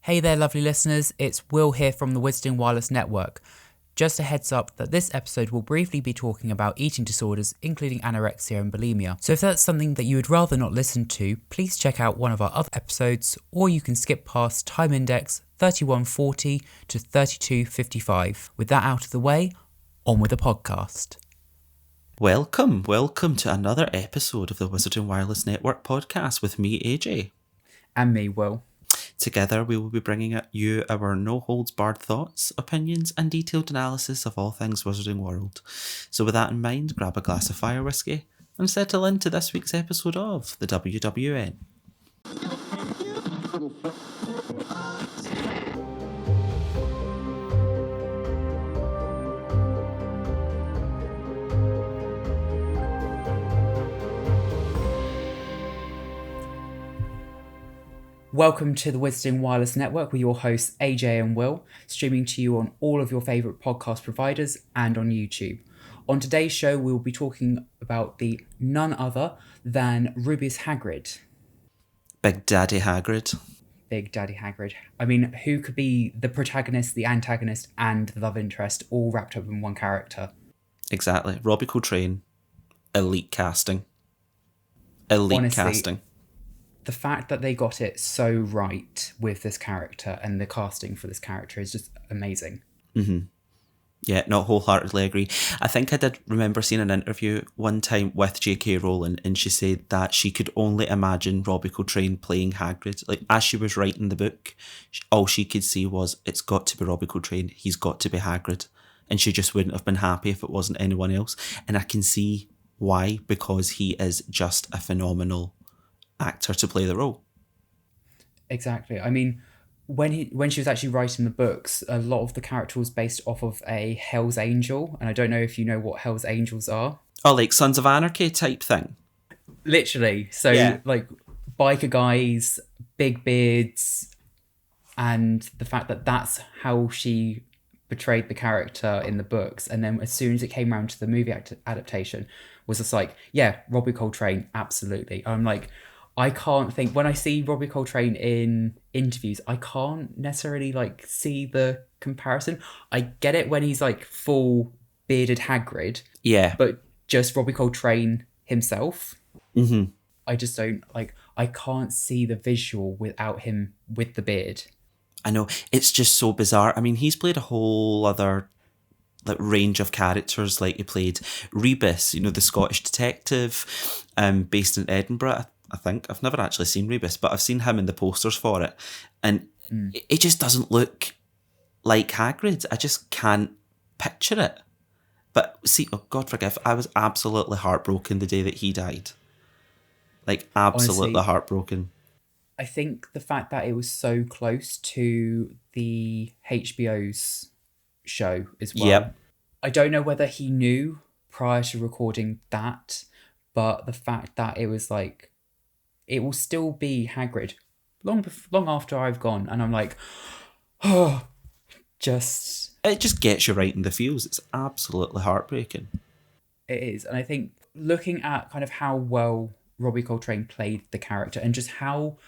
Hey there, lovely listeners. It's Will here from the Wizarding Wireless Network. Just a heads up that this episode will briefly be talking about eating disorders, including anorexia and bulimia. So if that's something that you would rather not listen to, please check out one of our other episodes, or you can skip past time index 3140 to 3255. With that out of the way, on with the podcast. Welcome to another episode of the Wizarding Wireless Network podcast with me, AJ. And me, Will. Together, we will be bringing you our no-holds-barred thoughts, opinions, and detailed analysis of all things Wizarding World. So with that in mind, grab a glass of fire whiskey and settle into this week's episode of the WWN. Welcome to the Wizarding Wireless Network with your hosts AJ and Will, streaming to you on all of your favourite podcast providers and on YouTube. On today's show, we will be talking about the none other than Rubeus Hagrid. Big Daddy Hagrid. Big Daddy Hagrid. I mean, who could be the protagonist, the antagonist, and the love interest all wrapped up in one character? Exactly. Robbie Coltrane. Elite casting. Honestly, casting. The fact that they got it so right with this character and the casting for this character is just amazing. Mm-hmm. Yeah, no, wholeheartedly agree. I think I did remember seeing an interview one time with J.K. Rowling, and she said that she could only imagine Robbie Coltrane playing Hagrid. Like, as she was writing the book, all she could see was, it's got to be Robbie Coltrane, he's got to be Hagrid. And she just wouldn't have been happy if it wasn't anyone else. And I can see why, because he is just a phenomenal actor to play the role. Exactly. I mean, when she was actually writing the books, a lot of the character was based off of a Hell's Angel, and I don't know if you know what Hell's Angels are. Oh, like Sons of Anarchy type thing? Literally. So, yeah. Like, biker guys, big beards, and the fact that that's how she portrayed the character in the books, and then as soon as it came around to the movie adaptation, was just like, yeah, Robbie Coltrane, absolutely. I'm like, I can't think, when I see Robbie Coltrane in interviews, I can't necessarily like see the comparison. I get it when he's like full bearded Hagrid. Yeah. But just Robbie Coltrane himself. Mm-hmm. I just don't like, I can't see the visual without him with the beard. I know, it's just so bizarre. I mean, he's played a whole other like range of characters. Like, he played Rubeus, you know, the Scottish detective, based in Edinburgh. I think I've never actually seen Rubeus, but I've seen him in the posters for it, and it just doesn't look like Hagrid. I just can't picture it. But see, oh God forgive, I was absolutely heartbroken the day that he died. Like, absolutely honestly, heartbroken. I think the fact that it was so close to the HBO's show as well. Yep. I don't know whether he knew prior to recording that, but the fact that it was like, it will still be Hagrid long after I've gone, and I'm like, oh, it just gets you right in the feels. It's absolutely heartbreaking. It is, and I think looking at kind of how well Robbie Coltrane played the character, and just how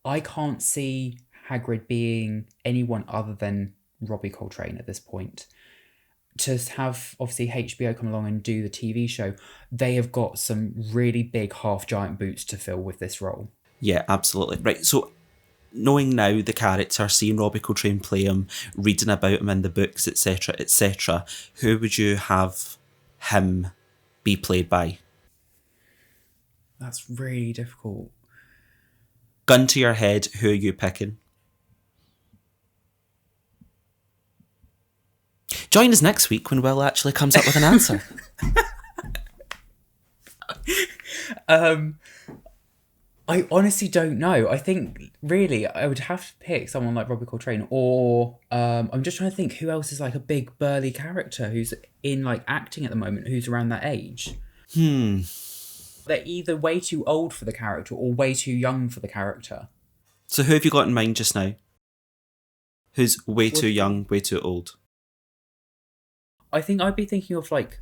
I can't see Hagrid being anyone other than Robbie Coltrane at this point. To have, obviously, HBO come along and do the TV show, they have got some really big half-giant boots to fill with this role. Yeah, absolutely. Right, so knowing now the character, seeing Robbie Coltrane play him, reading about him in the books, etc., who would you have him be played by? That's really difficult. Gun to your head, who are you picking? Join us next week when Will actually comes up with an answer. I honestly don't know. I think, really, I would have to pick someone like Robbie Coltrane, or I'm just trying to think who else is like a big burly character who's in like acting at the moment, who's around that age. They're either way too old for the character or way too young for the character. So who have you got in mind just now? Who's way too young, way too old? I think I'd be thinking of like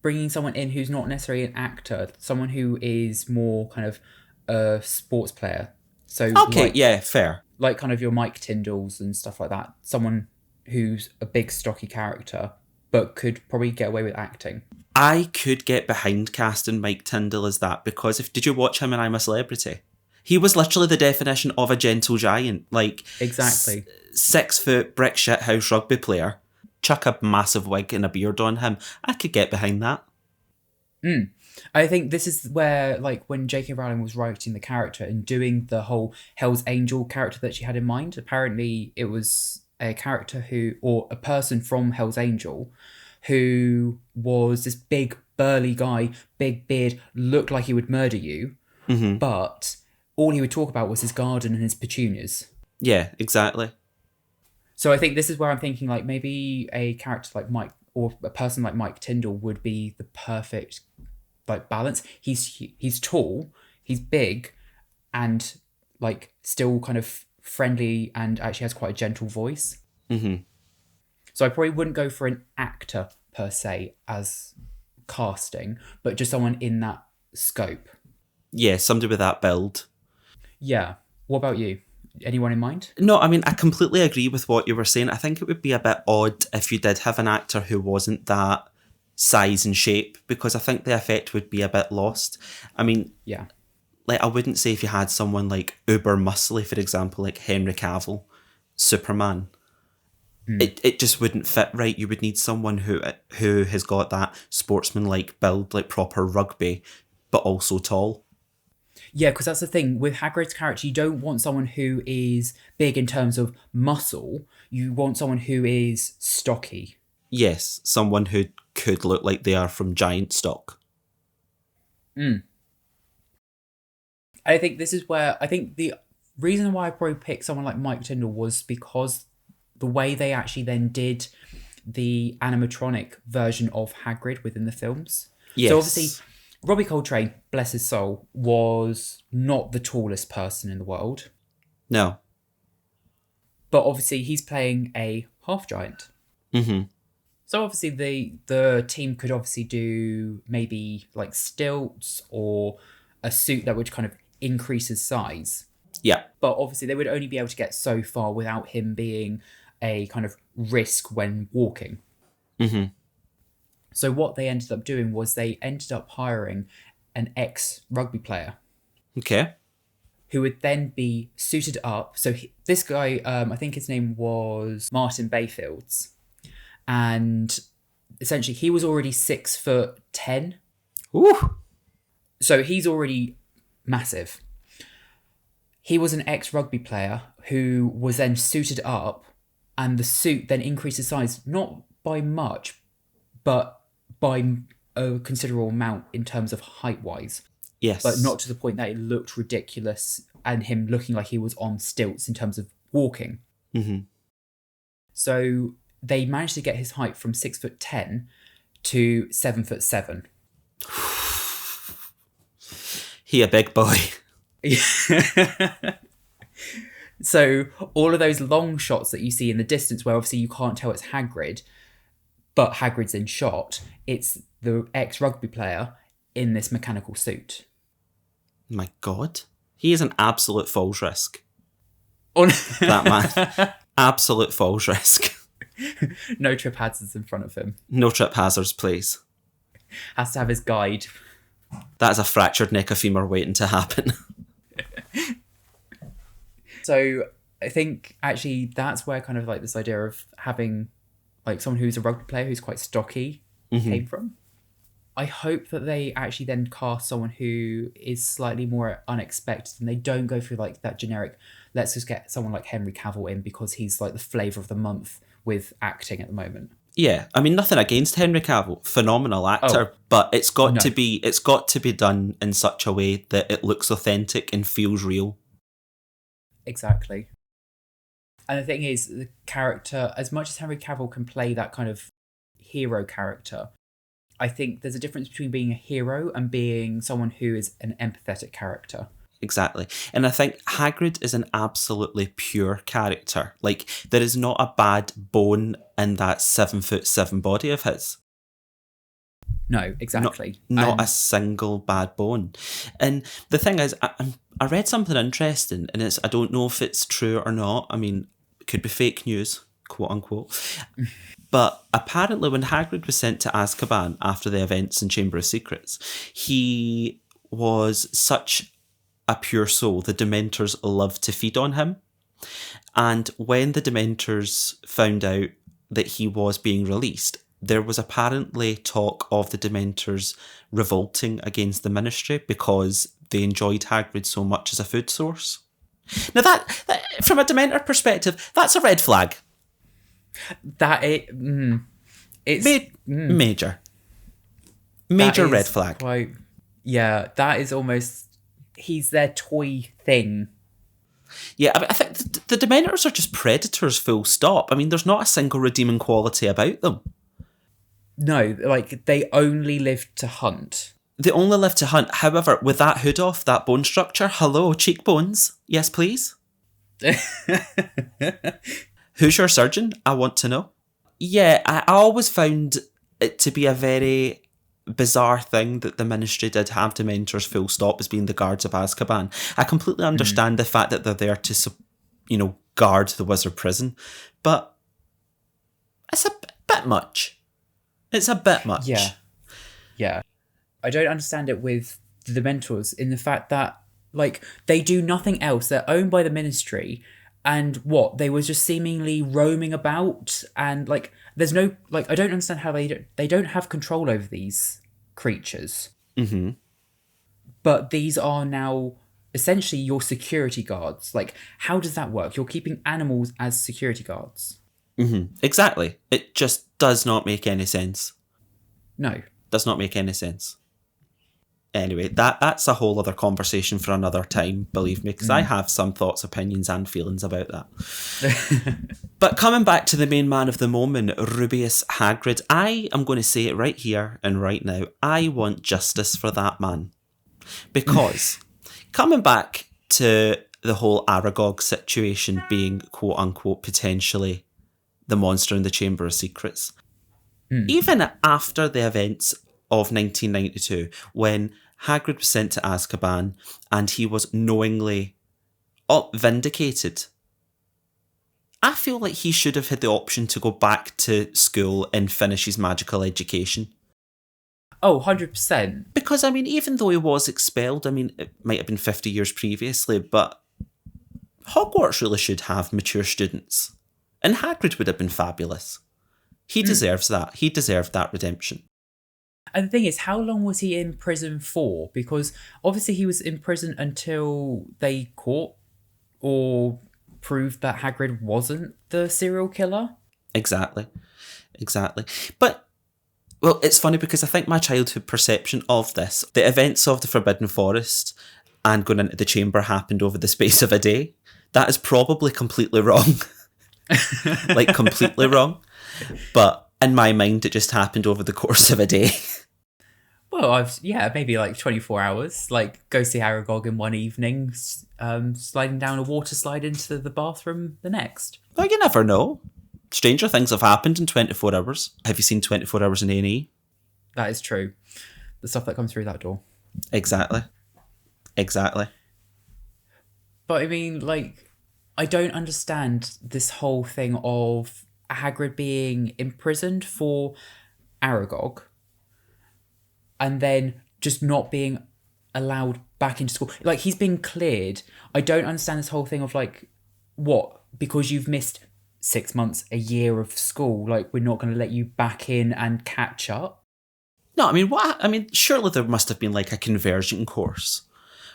bringing someone in who's not necessarily an actor, someone who is more kind of a sports player. So okay, like, yeah, fair. like kind of your Mike Tyndalls and stuff like that. Someone who's a big stocky character, but could probably get away with acting. I could get behind casting Mike Tyndall as that, because did you watch him in I'm a Celebrity? He was literally the definition of a gentle giant. Like, exactly. 6 foot brick shithouse rugby player. Chuck a massive wig and a beard on him. I could get behind that. I think this is where, like, when J.K. Rowling was writing the character and doing the whole Hell's Angel character that she had in mind, apparently it was a character or a person from Hell's Angel who was this big burly guy, big beard, looked like he would murder you, but all he would talk about was his garden and his petunias. Yeah, exactly. So I think this is where I'm thinking, like, maybe a character like Mike, or a person like Mike Tyndall, would be the perfect, like, balance. He's tall, he's big, and, like, still kind of friendly, and actually has quite a gentle voice. So I probably wouldn't go for an actor per se as casting, but just someone in that scope. Yeah, somebody with that build. Yeah. What about you? Anyone in mind? No, I mean, I completely agree with what you were saying. I think it would be a bit odd if you did have an actor who wasn't that size and shape, because I think the effect would be a bit lost. I mean, yeah, like, I wouldn't say if you had someone like uber muscly, for example, like Henry Cavill, Superman, it just wouldn't fit right. You would need someone who has got that sportsman-like build, like proper rugby, but also tall. Yeah, because that's the thing. With Hagrid's character, you don't want someone who is big in terms of muscle. You want someone who is stocky. Yes, someone who could look like they are from giant stock. I think this is where, I think the reason why I probably picked someone like Mike Tyndall was because the way they actually then did the animatronic version of Hagrid within the films. Yes. So obviously, Robbie Coltrane, bless his soul, was not the tallest person in the world. No. But obviously, he's playing a half giant. So obviously, the team could obviously do maybe like stilts or a suit that would kind of increase his size. Yeah. But obviously, they would only be able to get so far without him being a kind of risk when walking. So what they ended up doing was they ended up hiring an ex-rugby player. Okay. Who would then be suited up. So this guy, I think his name was Martin Bayfields. And essentially he was already 6'10". Ooh. So he's already massive. He was an ex-rugby player who was then suited up, and the suit then increased his size, not by much, but by a considerable amount in terms of height-wise. Yes. But not to the point that it looked ridiculous and him looking like he was on stilts in terms of walking. So they managed to get his height from 6'10" to 7'7". He a big boy. So all of those long shots that you see in the distance where obviously you can't tell it's Hagrid, but Hagrid's in shot, it's the ex-rugby player in this mechanical suit. My God. He is an absolute falls risk. That man. Absolute falls risk. No trip hazards in front of him. No trip hazards, please. Has to have his guide. That is a fractured neck or femur waiting to happen. So I think actually that's where kind of like this idea of having like someone who's a rugby player who's quite stocky came from. I hope that they actually then cast someone who is slightly more unexpected and they don't go through like that generic, let's just get someone like Henry Cavill in because he's like the flavour of the month with acting at the moment. Yeah, I mean, nothing against Henry Cavill, phenomenal actor, but it's got to be done in such a way that it looks authentic and feels real. Exactly. And the thing is, the character, as much as Henry Cavill can play that kind of hero character, I think there's a difference between being a hero and being someone who is an empathetic character. Exactly. And I think Hagrid is an absolutely pure character. Like, there is not a bad bone in that 7'7" body of his. No, exactly. Not a single bad bone. And the thing is, I read something interesting, and I don't know if it's true or not. I mean, it could be fake news, quote unquote. But apparently when Hagrid was sent to Azkaban after the events in Chamber of Secrets, he was such a pure soul. The Dementors loved to feed on him. And when the Dementors found out that he was being released, there was apparently talk of the Dementors revolting against the Ministry because they enjoyed Hagrid so much as a food source. Now that from a Dementor perspective, that's a red flag. It's major red flag. That is almost, he's their toy thing. Yeah, I think the Dementors are just predators, full stop. I mean, there's not a single redeeming quality about them. No, like, they only live to hunt. They only live to hunt. However, with that hood off, that bone structure, hello, cheekbones. Yes, please. Who's your surgeon? I want to know. Yeah, I always found it to be a very bizarre thing that the Ministry did have Dementors full stop as being the guards of Azkaban. I completely understand the fact that they're there to, guard the wizard prison, but it's a bit much. It's a bit much. Yeah. I don't understand it with the Dementors in the fact that, like, they do nothing else. They're owned by the Ministry, and they were just seemingly roaming about, and, like, there's no, like, I don't understand how they don't have control over these creatures. Mm-hmm. But these are now essentially your security guards. Like, how does that work? You're keeping animals as security guards. Mm-hmm. Exactly. It just does not make any sense. No. Does not make any sense. Anyway, that's a whole other conversation for another time, believe me, because I have some thoughts, opinions, and feelings about that. But coming back to the main man of the moment, Rubeus Hagrid, I am going to say it right here and right now. I want justice for that man. Because coming back to the whole Aragog situation being, quote-unquote, potentially the monster in the Chamber of Secrets, even after the events of 1992, when Hagrid was sent to Azkaban and he was knowingly vindicated, I feel like he should have had the option to go back to school and finish his magical education. Oh, 100%. Because, I mean, even though he was expelled, I mean, it might have been 50 years previously, but Hogwarts really should have mature students. And Hagrid would have been fabulous. He deserves that. He deserved that redemption. And the thing is, how long was he in prison for? Because obviously he was in prison until they caught or proved that Hagrid wasn't the serial killer. Exactly. But, well, it's funny because I think my childhood perception of this, the events of the Forbidden Forest and going into the chamber happened over the space of a day. That is probably completely wrong. Like, completely wrong. But in my mind, it just happened over the course of a day. Well, maybe like 24 hours. Like, go see Aragog in one evening, sliding down a water slide into the bathroom the next. Well, you never know. Stranger things have happened in 24 hours. Have you seen 24 Hours in A&E? That is true. The stuff that comes through that door. Exactly. But I mean, like, I don't understand this whole thing of Hagrid being imprisoned for Aragog and then just not being allowed back into school. Like, he's been cleared. I don't understand this whole thing of, like, what? Because you've missed 6 months, a year of school, like, we're not going to let you back in and catch up? No, I mean, what? I mean, surely there must have been, like, a conversion course.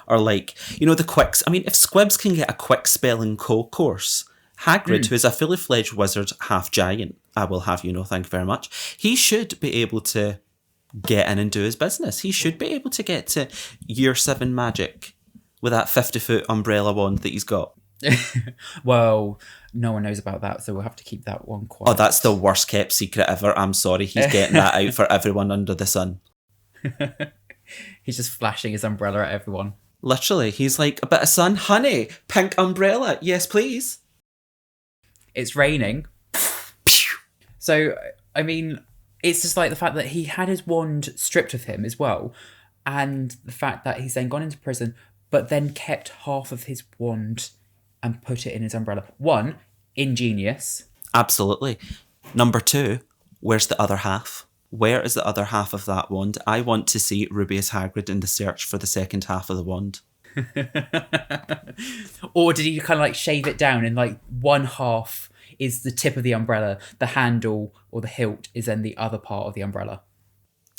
Or, like, you know, the quicks. I mean, if Squibs can get a quick spelling course, Hagrid, who is a fully fledged wizard, half giant, I will have you know, thank you very much, he should be able to get in and do his business. He should be able to get to year 7 magic with that 50-foot umbrella wand that he's got. Well, no one knows about that, so we'll have to keep that one quiet. Oh, that's the worst kept secret ever. I'm sorry. He's getting that out for everyone under the sun. He's just flashing his umbrella at everyone. Literally, he's like, a bit of sun, honey, pink umbrella, yes please. It's raining. So, I mean, it's just like the fact that he had his wand stripped of him as well, and the fact that he's then gone into prison, but then kept half of his wand and put it in his umbrella. One, ingenious. Absolutely. Number two, where's the other half? Where is the other half of that wand? I want to see Rubeus Hagrid in the search for the second half of the wand. Or did he kind of like shave it down and like one half is the tip of the umbrella, the handle or the hilt is then the other part of the umbrella?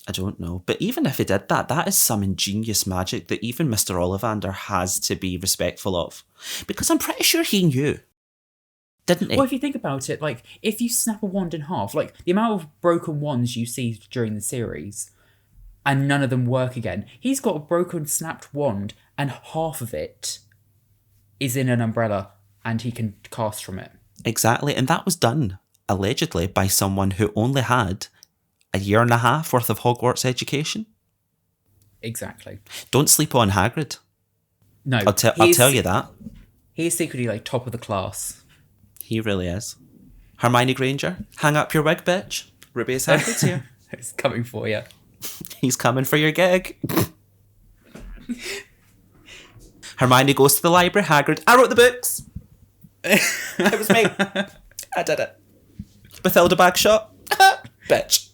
I don't know. But even if he did that, that is some ingenious magic that even Mr. Ollivander has to be respectful of. Because I'm pretty sure he knew. Didn't he? Well, if you think about it, like, if you snap a wand in half, like, the amount of broken wands you see during the series, and none of them work again, he's got a broken, snapped wand, and half of it is in an umbrella, and he can cast from it. Exactly, and that was done, allegedly, by someone who only had a year and a half worth of Hogwarts education. Exactly. Don't sleep on Hagrid. No. I'll tell you that. He is secretly, like, top of the class. He really is. Hermione Granger, hang up your wig, bitch. Rubeus Hagrid's here. It's coming for you. He's coming for your gig. Hermione goes to the library. Hagrid, I wrote the books. It was me. I did it. Bathilda Bagshot. Bitch.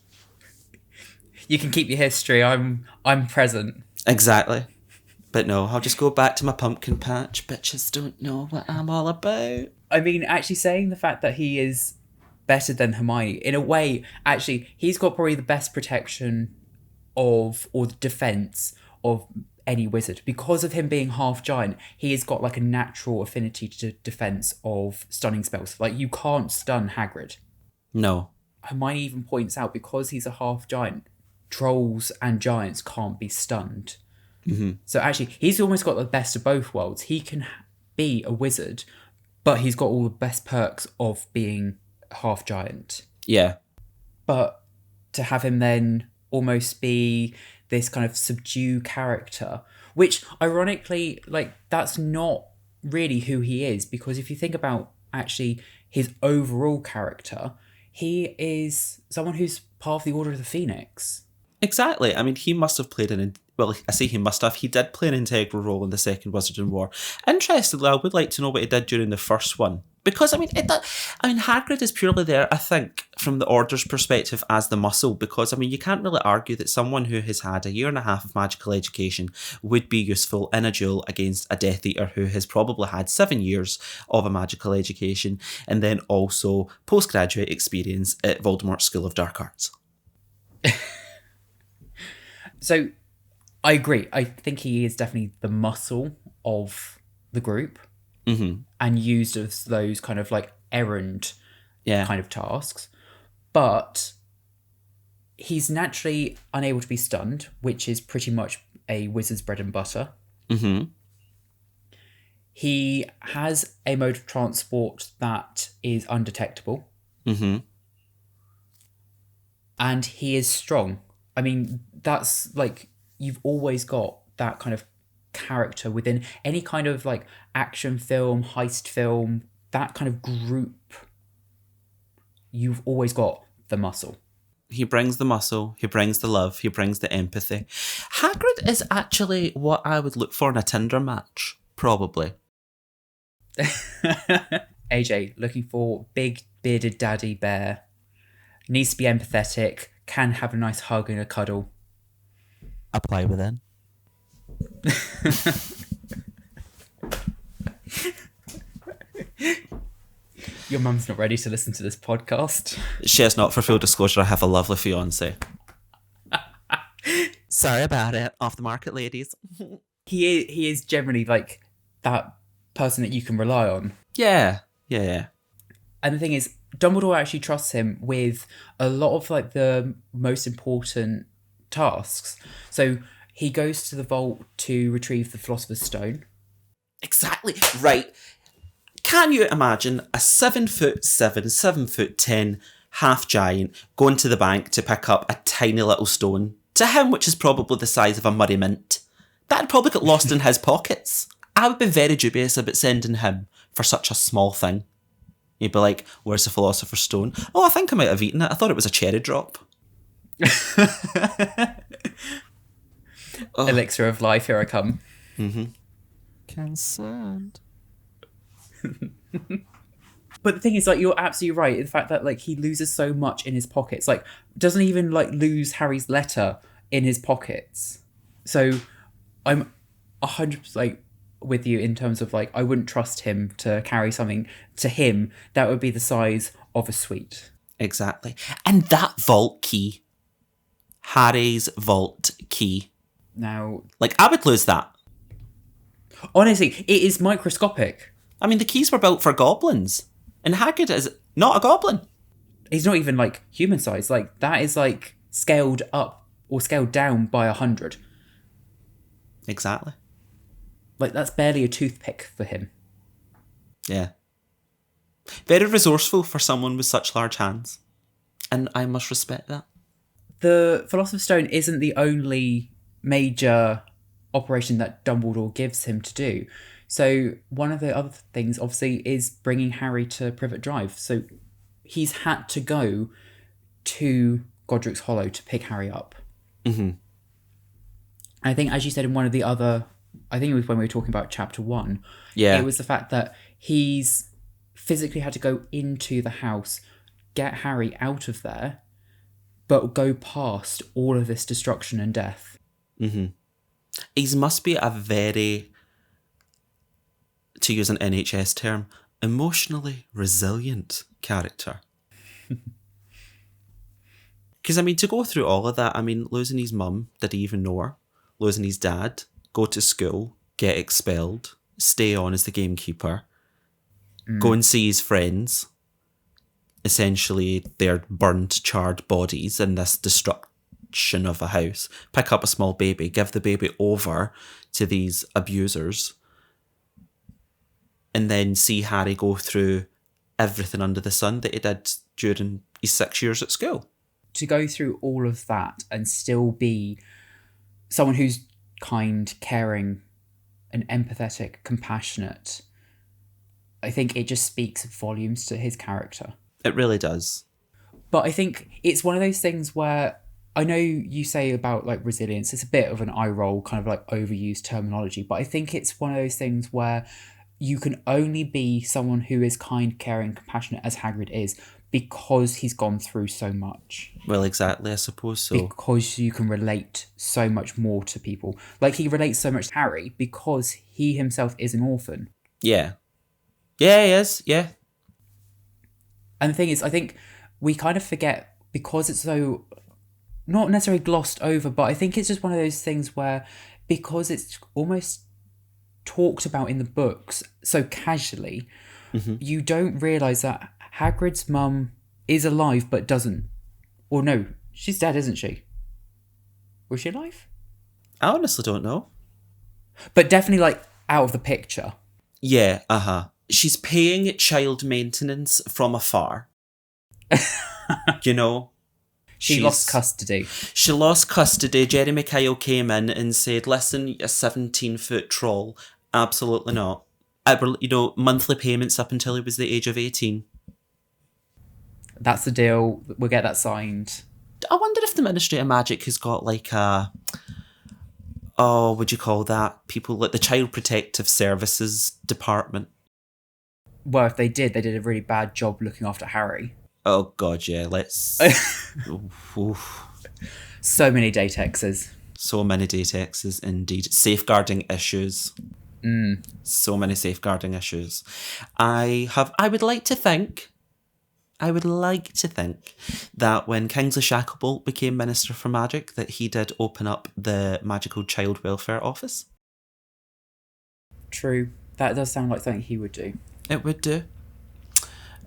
You can keep your history. I'm present. Exactly. But no, I'll just go back to my pumpkin patch. Bitches don't know what I'm all about. I mean, actually saying the fact that he is better than Hermione, in a way, actually, he's got probably the best protection of, or the defense of any wizard. Because of him being half giant, he has got like a natural affinity to defense of stunning spells. Like, you can't stun Hagrid. No. Hermione even points out, because he's a half giant, trolls and giants can't be stunned. Mm-hmm. So actually, he's almost got the best of both worlds. He can be a wizard, but he's got all the best perks of being half giant. Yeah. But to have him then almost be this kind of subdued character, which ironically, like, that's not really who he is, because if you think about actually his overall character, he is someone who's part of the Order of the Phoenix. Exactly. I mean, he must have played I say he must have. He did play an integral role in the Second Wizarding War. Interestingly, I would like to know what he did during the first one. Because, Hagrid is purely there, I think, from the Order's perspective as the muscle. Because, you can't really argue that someone who has had a year and a half of magical education would be useful in a duel against a Death Eater who has probably had 7 years of a magical education and then also postgraduate experience at Voldemort's School of Dark Arts. So, I agree. I think he is definitely the muscle of the group, mm-hmm. and used as those kind of like errand kind of tasks. But he's naturally unable to be stunned, which is pretty much a wizard's bread and butter. Mm-hmm. He has a mode of transport that is undetectable. Mm-hmm. And he is strong. I mean, that's like, you've always got that kind of character within any kind of like action film, heist film, that kind of group. You've always got the muscle. He brings the muscle, he brings the love, he brings the empathy. Hagrid is actually what I would look for in a Tinder match, probably. AJ, looking for big bearded daddy bear. Needs to be empathetic, can have a nice hug and a cuddle. Apply within. Your mum's not ready to listen to this podcast. She is not. For full disclosure, I have a lovely fiance. Sorry about it. Off the market, ladies. He is generally like that person that you can rely on. Yeah. And the thing is, Dumbledore actually trusts him with a lot of like the most important tasks. So he goes to the vault to retrieve the Philosopher's Stone. Exactly. Right. Can you imagine a 7'7", 7'10", half giant going to the bank to pick up a tiny little stone, to him which is probably the size of a Murray Mint? That'd probably get lost in his pockets. I would be very dubious about sending him for such a small thing. He'd be like, where's the Philosopher's Stone? Oh, I think I might have eaten it. I thought it was a cherry drop. Elixir of life, here I come. Concerned. But the thing is, like, you're absolutely right in the fact that, like, he loses so much in his pockets. Like, doesn't even, like, lose Harry's letter in his pockets. So I'm 100% like with you in terms of, like, I wouldn't trust him to carry something to him that would be the size of a suite. Exactly. And that vault key. Harry's vault key. Now, like, I would lose that. Honestly, it is microscopic. I mean, the keys were built for goblins. And Hagrid is not a goblin. He's not even, like, human size. Like, that is, like, scaled up or scaled down by 100. Exactly. Like, that's barely a toothpick for him. Yeah. Very resourceful for someone with such large hands. And I must respect that. The Philosopher's Stone isn't the only major operation that Dumbledore gives him to do. So one of the other things, obviously, is bringing Harry to Privet Drive. So he's had to go to Godric's Hollow to pick Harry up. Mm-hmm. I think, as you said in one of the other... I think it was when we were talking about Chapter 1. Yeah. It was the fact that he's physically had to go into the house, get Harry out of there, but go past all of this destruction and death. Mm-hmm. He must be a very, to use an NHS term, emotionally resilient character. Because, I mean, to go through all of that, I mean, losing his mum, did he even know her? Losing his dad, go to school, get expelled, stay on as the gamekeeper, go and see his friends. Essentially, they're burnt, charred bodies in this destruction of a house. Pick up a small baby, give the baby over to these abusers, and then see Harry go through everything under the sun that he did during his 6 years at school. To go through all of that and still be someone who's kind, caring, and empathetic, compassionate, I think it just speaks volumes to his character. It really does. But I think it's one of those things where, I know you say about, like, resilience, it's a bit of an eye roll, kind of like overused terminology, but I think it's one of those things where you can only be someone who is kind, caring, compassionate as Hagrid is because he's gone through so much. Well, exactly, I suppose so. Because you can relate so much more to people. Like, he relates so much to Harry because he himself is an orphan. Yeah. Yeah, he is, yeah. And the thing is, I think we kind of forget, because it's so, not necessarily glossed over, but I think it's just one of those things where, because it's almost talked about in the books so casually, you don't realise that Hagrid's mum is alive but doesn't. Or no, she's dead, isn't she? Was she alive? I honestly don't know. But definitely, like, out of the picture. Yeah, She's paying child maintenance from afar. You know? She lost custody. She lost custody. Jerry McKyle came in and said, listen, a 17-foot troll. Absolutely not. Monthly payments up until he was the age of 18. That's the deal. We'll get that signed. I wonder if the Ministry of Magic has got like a... Oh, what do you call that? People like the Child Protective Services Department. Well, if they did a really bad job looking after Harry. Oh, God, yeah. Let's... Oof. So many datexes. So many datexes, indeed. Safeguarding issues. So many safeguarding issues. I would like to think that when Kingsley Shacklebolt became Minister for Magic, that he did open up the Magical Child Welfare Office. True. That does sound like something he would do. It would do.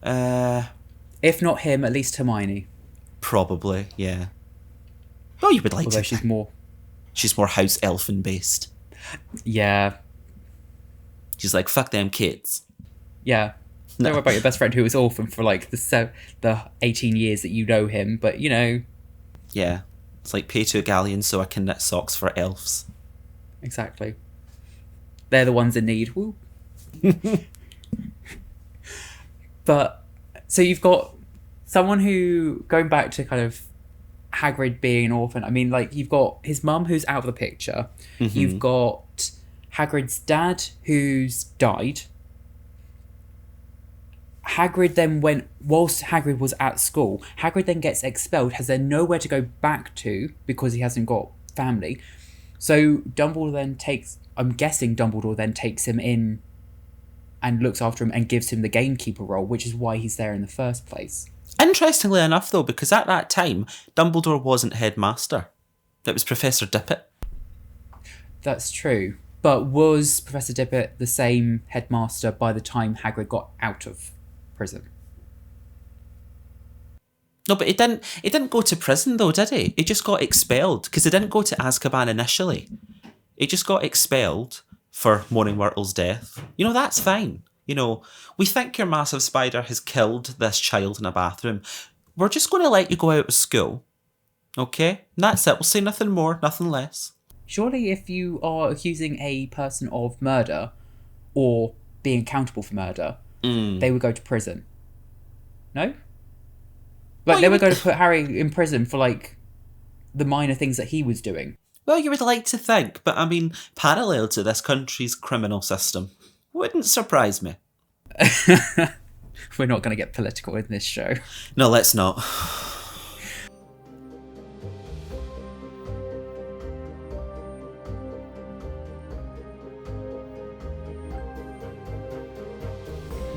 If not him, at least Hermione. Probably, yeah. Oh, you would like Although to. She's more house elfin based. Yeah. She's like, fuck them kids. Yeah. No. Don't worry about your best friend who was orphaned for like the 18 years that you know him, but you know. Yeah. It's like pay to a galleon so I can knit socks for elves. Exactly. They're the ones in need. Woo. But so you've got someone who, going back to kind of Hagrid being an orphan. I mean, like, you've got his mum who's out of the picture. You've got Hagrid's dad who's died. Hagrid then whilst Hagrid was at school, Hagrid then gets expelled, has then nowhere to go back to because he hasn't got family. So I'm guessing Dumbledore then takes him in and looks after him and gives him the gamekeeper role, which is why he's there in the first place. Interestingly enough, though, because at that time, Dumbledore wasn't headmaster. It was Professor Dippet. That's true. But was Professor Dippet the same headmaster by the time Hagrid got out of prison? No, but he didn't go to prison, though, did he? He just got expelled, because he didn't go to Azkaban initially. He just got expelled for Moaning Myrtle's death. You know, that's fine. You know, we think your massive spider has killed this child in a bathroom. We're just going to let you go out of school. Okay? And that's it. We'll say nothing more, nothing less. Surely if you are accusing a person of murder or being accountable for murder, they would go to prison. No? Like, they were going to put Harry in prison for, like, the minor things that he was doing. Well, you would like to think, but I mean, parallel to this country's criminal system. Wouldn't surprise me. We're not going to get political in this show. No, let's not.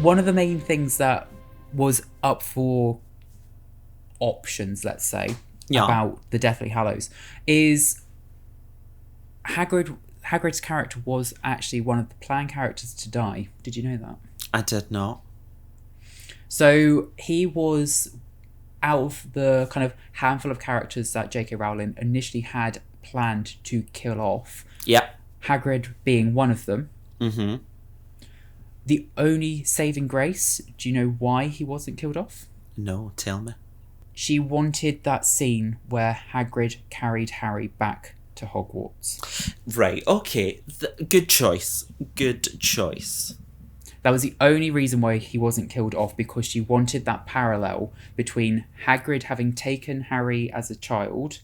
One of the main things that was up for options, let's say, about the Deathly Hallows is Hagrid's character was actually one of the planned characters to die. Did you know that? I did not. So he was out of the kind of handful of characters that J.K. Rowling initially had planned to kill off. Yeah. Hagrid being one of them. Mm-hmm. The only saving grace, do you know why he wasn't killed off? No, tell me. She wanted that scene where Hagrid carried Harry back to Hogwarts. Right, okay. Good choice. Good choice. That was the only reason why he wasn't killed off, because she wanted that parallel between Hagrid having taken Harry as a child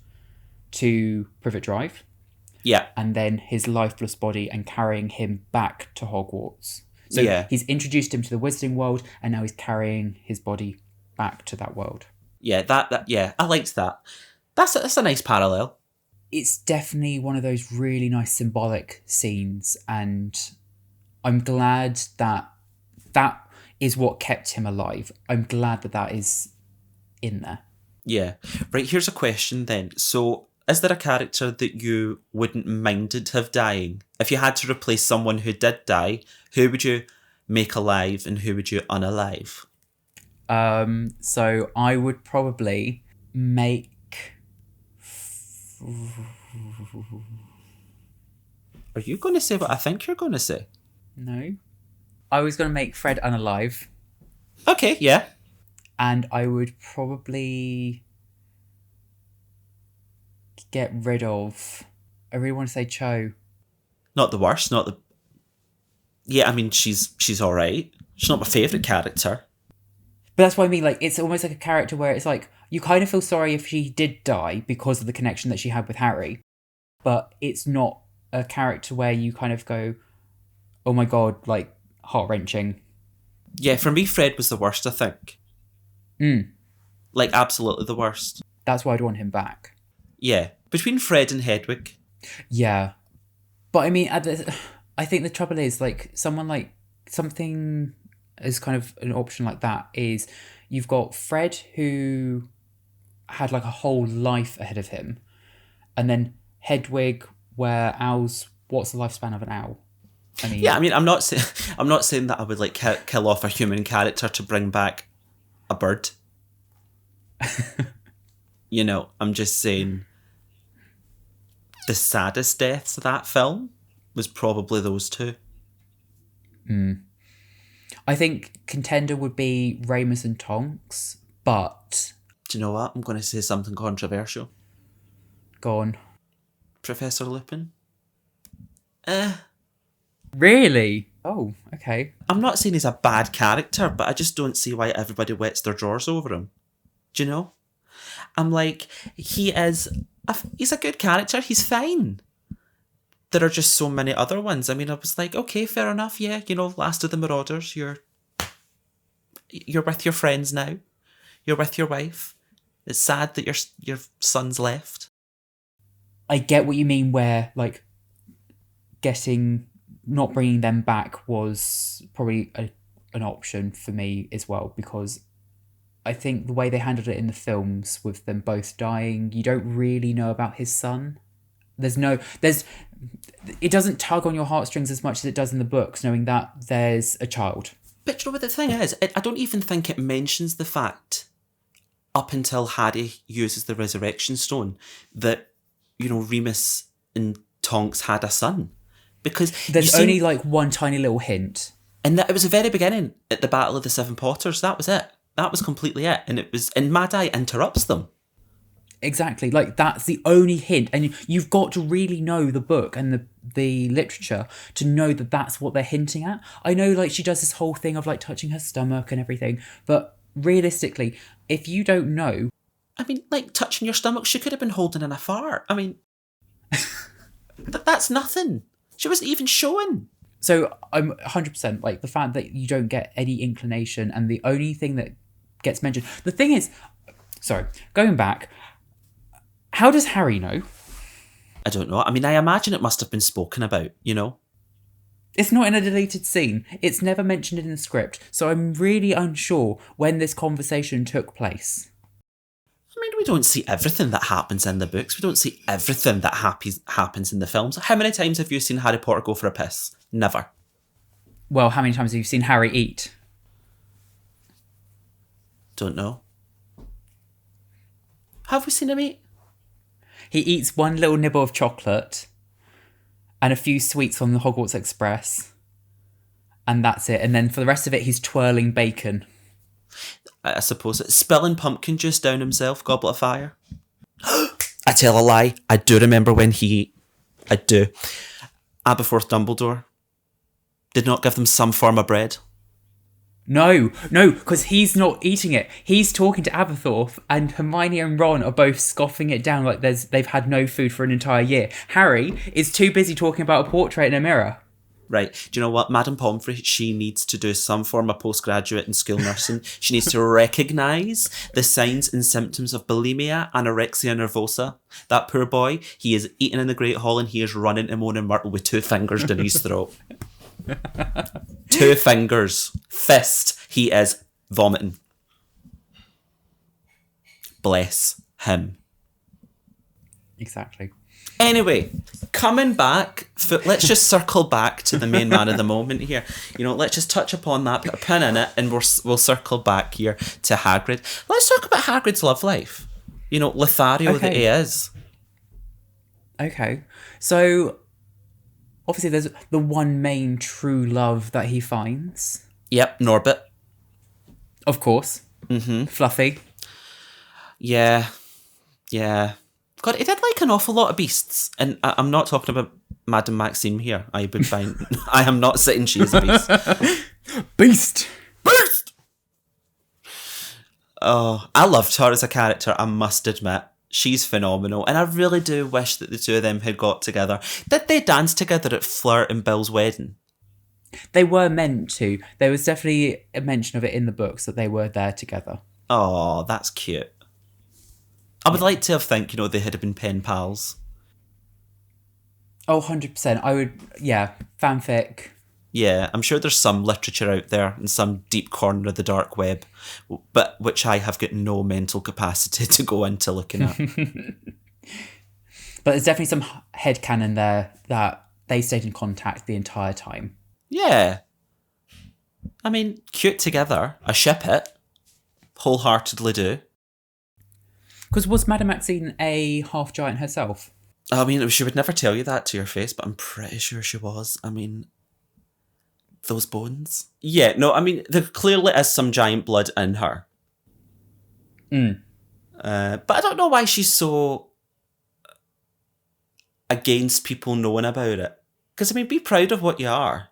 to Privet Drive. Yeah. And then his lifeless body and carrying him back to Hogwarts. So he's introduced him to the Wizarding World and now he's carrying his body back to that world. Yeah, that I liked that. That's a nice parallel. It's definitely one of those really nice symbolic scenes, and I'm glad that is what kept him alive. I'm glad that is in there. Yeah. Right, here's a question then. So, is there a character that you wouldn't minded have dying? If you had to replace someone who did die, who would you make alive and who would you unalive? So I would probably make... Are you going to say what I think you're going to say? No. I was going to make Fred unalive. Okay, yeah. And I would probably get rid of... I really want to say Cho. Not the worst, not the... Yeah, I mean, she's alright. She's not my favourite character. But that's what I mean, like, it's almost like a character where it's like, you kind of feel sorry if she did die because of the connection that she had with Harry. But it's not a character where you kind of go, oh my god, like, heart-wrenching. Yeah, for me, Fred was the worst, I think. Like, absolutely the worst. That's why I'd want him back. Yeah, between Fred and Hedwig. Yeah. But I mean, I think the trouble is, like, something as kind of an option like that is you've got Fred who had like a whole life ahead of him, and then Hedwig where what's the lifespan of an owl? I mean, yeah, I mean, I'm not saying that I would like kill off a human character to bring back a bird. You know, I'm just saying the saddest deaths of that film was probably those two. I think contender would be Ramus and Tonks, but... Do you know what? I'm going to say something controversial. Go on. Professor Lupin? Really? Oh, okay. I'm not saying he's a bad character, but I just don't see why everybody wets their drawers over him. Do you know? I'm like, he's a good character. He's fine. There are just so many other ones. I mean, I was like, okay, fair enough. Yeah, Last of the Marauders. You're with your friends now. You're with your wife. It's sad that your son's left. I get what you mean where, like, not bringing them back was probably an option for me as well, because I think the way they handled it in the films with them both dying, you don't really know about his son. It doesn't tug on your heartstrings as much as it does in the books, knowing that there's a child. But you know what the thing is? I don't even think it mentions the fact, up until Harry uses the Resurrection Stone, that, Remus and Tonks had a son. Because there's only like one tiny little hint. And it was the very beginning, at the Battle of the Seven Potters. That was it. That was completely it. And Mad Eye interrupts them. Exactly. Like, that's the only hint. And you've got to really know the book and the literature to know that that's what they're hinting at. I know, like, she does this whole thing of, like, touching her stomach and everything. But realistically, if you don't know... I mean, like, touching your stomach, she could have been holding in a fart. I mean, that's nothing. She wasn't even showing. So I'm 100%, like, the fact that you don't get any inclination and the only thing that gets mentioned... The thing is... Sorry, going back... How does Harry know? I don't know. I mean, I imagine it must have been spoken about, It's not in a deleted scene. It's never mentioned in the script. So I'm really unsure when this conversation took place. I mean, we don't see everything that happens in the books. We don't see everything that happens in the films. How many times have you seen Harry Potter go for a piss? Never. Well, how many times have you seen Harry eat? Don't know. Have we seen him eat? He eats one little nibble of chocolate and a few sweets on the Hogwarts Express. And that's it. And then for the rest of it, he's twirling bacon. I suppose it's spilling pumpkin juice down himself, goblet of fire. I tell a lie. I do remember when I do. Aberforth Dumbledore did not give them some form of bread. No, because he's not eating it. He's talking to Aberforth, and Hermione and Ron are both scoffing it down like they've had no food for an entire year. Harry is too busy talking about a portrait in a mirror. Right. Do you know what? Madame Pomfrey, she needs to do some form of postgraduate in school nursing. She needs to recognise the signs and symptoms of bulimia, anorexia nervosa. That poor boy, he is eating in the Great Hall and he is running to Moan and Myrtle with 2 fingers down his throat. 2 fingers. Fist. He is vomiting. Bless him. Exactly. Anyway, coming back, let's just circle back to the main man of the moment here. Let's just touch upon that, put a pin in it, and we'll circle back here to Hagrid. Let's talk about Hagrid's love life. Lothario that he is. Okay. So, obviously there's the one main true love that he finds. Yep, Norbit. Of course. Mm-hmm. Fluffy. Yeah. God, he did like an awful lot of beasts. And I'm not talking about Madame Maxime here. I would find... I am not saying she is a beast. Beast! Oh, I loved her as a character, I must admit. She's phenomenal. And I really do wish that the two of them had got together. Did they dance together at Fleur and Bill's wedding? They were meant to. There was definitely a mention of it in the books that they were there together. Oh, that's cute. I would like to have think, they had been pen pals. Oh, 100%. I would, fanfic. Yeah, I'm sure there's some literature out there in some deep corner of the dark web, but which I have got no mental capacity to go into looking at. But there's definitely some headcanon there that they stayed in contact the entire time. Yeah. I mean, cute together. I ship it. Wholeheartedly do. Because was Madame Maxine a half-giant herself? I mean, she would never tell you that to your face, but I'm pretty sure she was. I mean, those bones. Yeah, no, I mean, there clearly is some giant blood in her. But I don't know why she's so against people knowing about it. Because, I mean, be proud of what you are.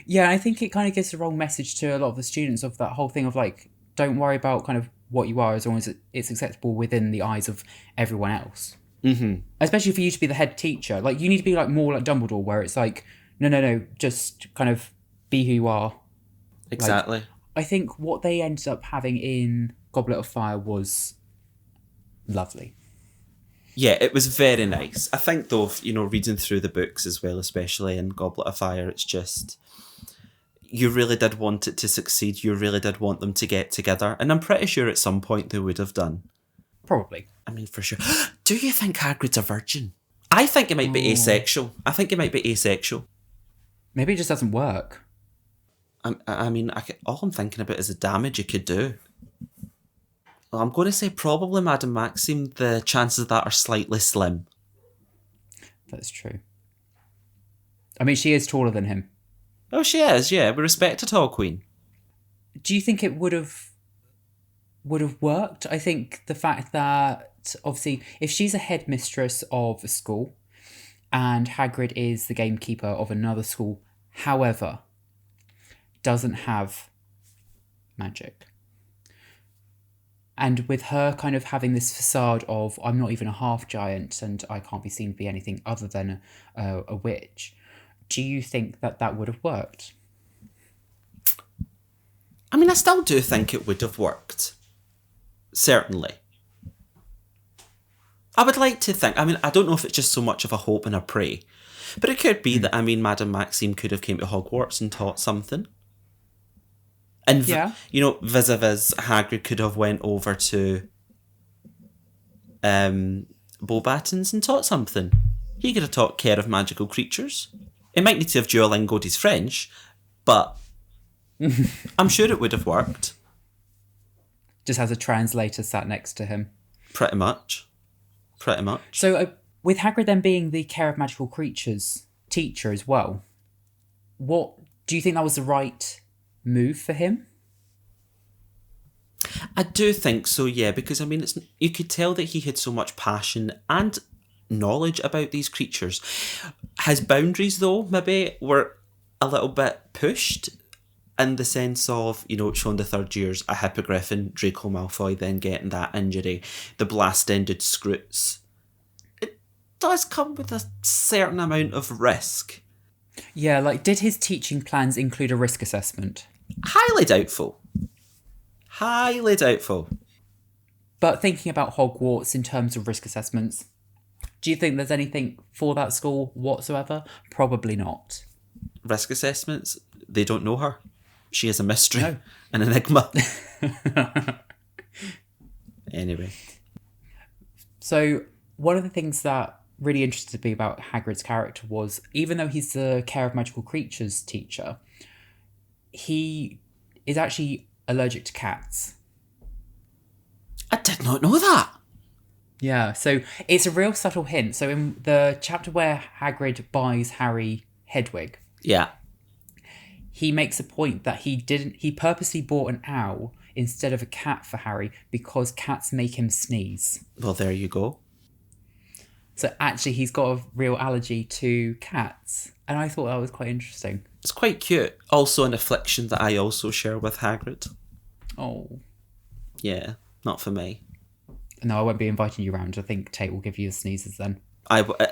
Yeah, I think it kind of gives the wrong message to a lot of the students of that whole thing of, like, don't worry about kind of what you are as long as it's acceptable within the eyes of everyone else. Mm-hmm. Especially for you to be the head teacher. Like, you need to be like more like Dumbledore, where it's like, no, just kind of be who you are. Exactly. Like, I think what they ended up having in Goblet of Fire was lovely. Yeah, it was very nice. I think, though, reading through the books as well, especially in Goblet of Fire, it's just, you really did want it to succeed. You really did want them to get together. And I'm pretty sure at some point they would have done. Probably. I mean, for sure. Do you think Hagrid's a virgin? I think he might be asexual. Maybe it just doesn't work. All I'm thinking about is the damage it could do. Well, I'm going to say probably Madame Maxime. The chances of that are slightly slim. That's true. I mean, she is taller than him. Oh, she is, yeah. We respect a tall queen. Do you think it would have worked? I think the fact that, obviously, if she's a headmistress of a school and Hagrid is the gamekeeper of another school, however, doesn't have magic. And with her kind of having this facade of, I'm not even a half giant and I can't be seen to be anything other than a witch, do you think that would have worked? I mean, I still do think it would have worked. Certainly. I would like to think, I don't know if it's just so much of a hope and a pray, but it could be that, Madame Maxime could have came to Hogwarts and taught something. And, vis-a-vis, Hagrid could have went over to Beauxbatons and taught something. He could have taught care of magical creatures. He might need to have Duolingo'd his French, but I'm sure it would have worked. Just has a translator sat next to him. Pretty much. So, with Hagrid then being the care of magical creatures teacher as well, what do you think that was the right move for him? I do think so, yeah, because you could tell that he had so much passion and knowledge about these creatures. His boundaries, though, maybe were a little bit pushed in the sense of, showing the third years a hippogriffin, Draco Malfoy, then getting that injury, the blast-ended Scroots. It does come with a certain amount of risk. Yeah, like, did his teaching plans include a risk assessment? Highly doubtful. But thinking about Hogwarts in terms of risk assessments, do you think there's anything for that school whatsoever? Probably not. Risk assessments? They don't know her. She is a mystery. No. An enigma. Anyway. So, one of the things that really interested me about Hagrid's character was, even though he's the care of magical creatures teacher, he is actually allergic to cats. I did not know that. Yeah, so it's a real subtle hint. So in the chapter where Hagrid buys Harry Hedwig, he makes a point that he purposely bought an owl instead of a cat for Harry because cats make him sneeze. Well, there you go. So actually he's got a real allergy to cats. And I thought that was quite interesting. It's quite cute. Also an affliction that I also share with Hagrid. Oh. Yeah, not for me. No, I won't be inviting you around. I think Tate will give you the sneezes then.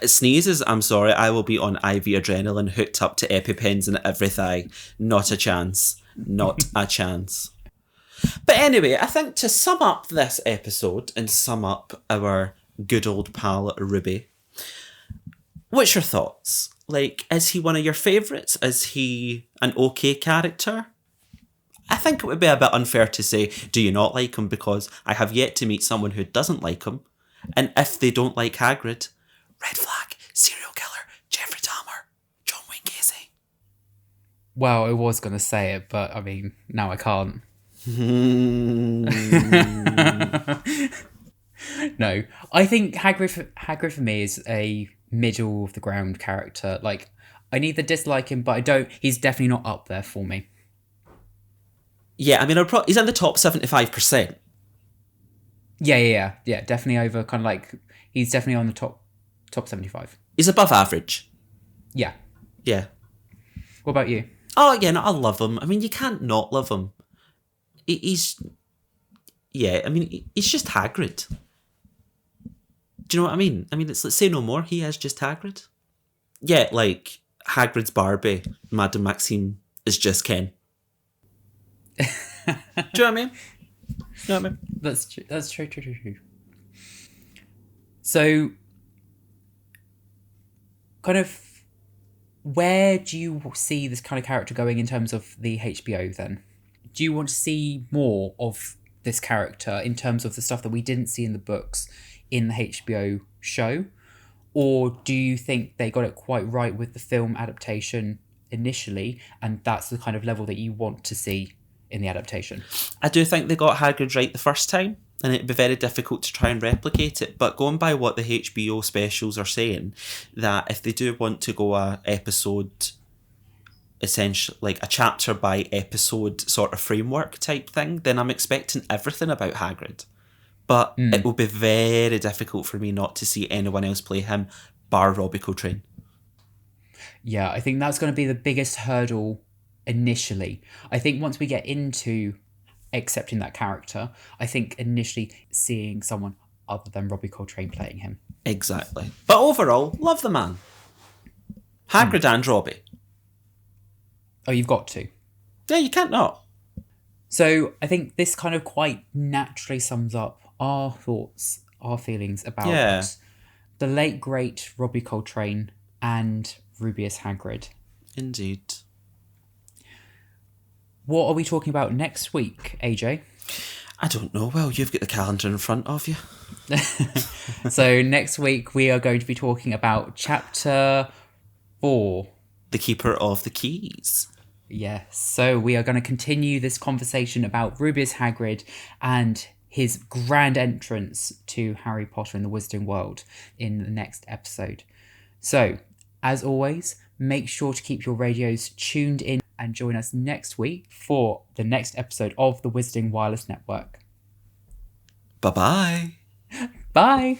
Sneezes, I'm sorry, I will be on IV adrenaline hooked up to EpiPens in every thigh. Not a chance. Not a chance. But anyway, I think to sum up this episode and sum up our good old pal Ruby, what's your thoughts? Like, is he one of your favourites? Is he an okay character? I think it would be a bit unfair to say, do you not like him? Because I have yet to meet someone who doesn't like him. And if they don't like Hagrid, red flag, serial killer, Jeffrey Dahmer, John Wayne Gacy. Well, I was going to say it, but I mean, now I can't. No, I think Hagrid for me is a middle of the ground character. Like, I neither dislike him, but he's definitely not up there for me. Yeah, I mean, he's in the top 75%. Yeah, definitely over kind of like, he's definitely on the top 75. He's above average. Yeah. Yeah. What about you? Oh, yeah, no, I love him. I mean, you can't not love him. He's Yeah, I mean, he's just Hagrid. Do you know what I mean? I mean, let's say no more. He is just Hagrid. Yeah, like Hagrid's Barbie, Madame Maxime is just Ken. Do you know what I mean? You know what I mean? That's true. That's true. So, kind of, where do you see this kind of character going in terms of the HBO then? Do you want to see more of this character in terms of the stuff that we didn't see in the books in the HBO show? Or do you think they got it quite right with the film adaptation initially, and that's the kind of level that you want to see in the adaptation? I do think they got Hagrid right the first time, and it'd be very difficult to try and replicate it. But going by what the HBO specials are saying, that if they do want to go a episode, essentially like a chapter by episode sort of framework type thing, then I'm expecting everything about Hagrid. But it will be very difficult for me not to see anyone else play him, bar Robbie Coltrane. Yeah, I think that's going to be the biggest hurdle initially. I think once we get into accepting that character, I think initially seeing someone other than Robbie Coltrane playing him. Exactly. But overall, love the man. Hagrid and Robbie. Oh, you've got to. Yeah, you can't not. So I think this kind of quite naturally sums up our thoughts, our feelings about the late, great Robbie Coltrane and Rubeus Hagrid. Indeed. What are we talking about next week, AJ? I don't know. Well, you've got the calendar in front of you. So next week we are going to be talking about Chapter 4. The Keeper of the Keys. Yes. So we are going to continue this conversation about Rubeus Hagrid and his grand entrance to Harry Potter and the Wizarding World in the next episode. So, as always, make sure to keep your radios tuned in and join us next week for the next episode of the Wizarding Wireless Network. Bye-bye. Bye.